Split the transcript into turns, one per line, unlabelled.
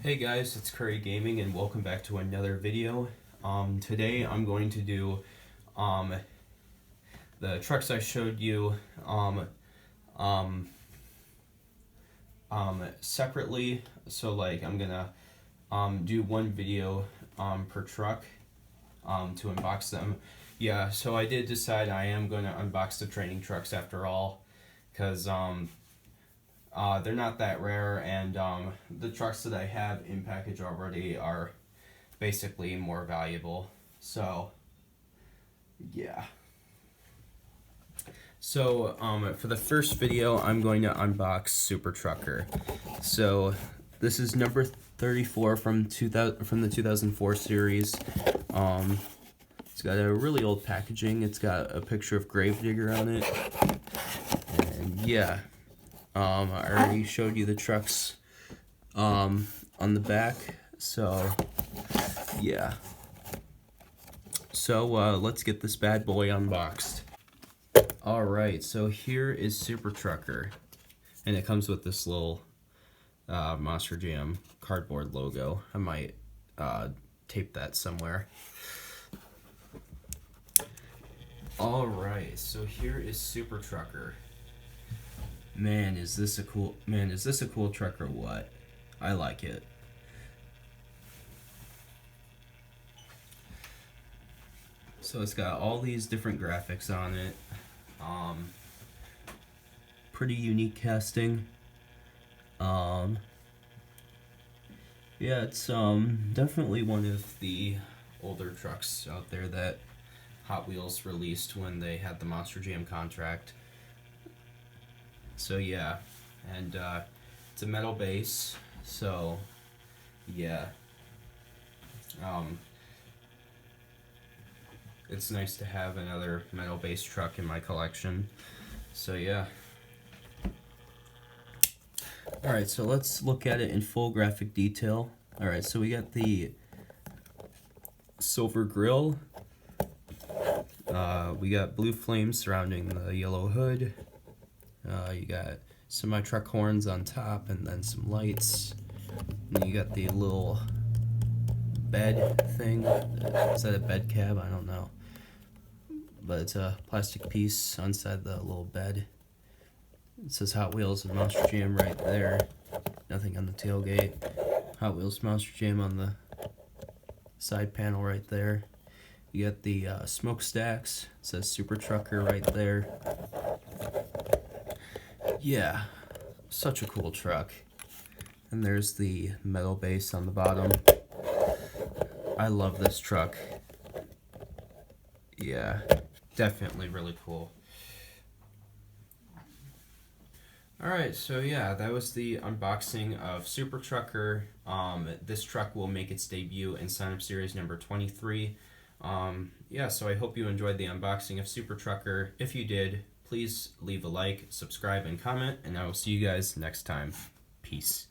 Hey guys, it's Curry Gaming and welcome back to another video. Today I'm going to do the trucks I showed you separately. So like I'm gonna do one video per truck to unbox them. Yeah, so I did decide I am gonna unbox the training trucks after all, because they're not that rare, and the trucks that I have in package already are basically more valuable. So, yeah. So, for the first video, I'm going to unbox Super Trucker. So, this is number 34 from the 2004 series. It's got a really old packaging. It's got a picture of Gravedigger on it. And yeah. I already showed you the trucks on the back, so yeah. So let's get this bad boy unboxed. Alright, so here is Super Trucker, and it comes with this little Monster Jam cardboard logo. I might tape that somewhere. Alright, so here is Super Trucker. Man, is this a cool truck or what? I like it. So it's got all these different graphics on it. Pretty unique casting. Yeah, it's definitely one of the older trucks out there that Hot Wheels released when they had the Monster Jam contract. So yeah, and it's a metal base, so yeah, it's nice to have another metal base truck in my collection. So yeah. Alright, so let's look at it in full graphic detail. Alright, so we got the silver grille, we got blue flames surrounding the yellow hood. You got semi-truck horns on top, and then some lights. And you got the little bed thing. Is that a bed cab? I don't know. But it's a plastic piece inside the little bed. It says Hot Wheels and Monster Jam right there. Nothing on the tailgate. Hot Wheels Monster Jam on the side panel right there. You got the smokestacks. It says Super Trucker right there. Yeah, such a cool truck. And there's the metal base on the bottom. I love this truck. Yeah, definitely really cool. Alright, so yeah, that was the unboxing of Super Trucker. This truck will make its debut in Sign-Up Series number 23. Yeah, so I hope you enjoyed the unboxing of Super Trucker. If you did, please leave a like, subscribe, and comment, and I will see you guys next time. Peace.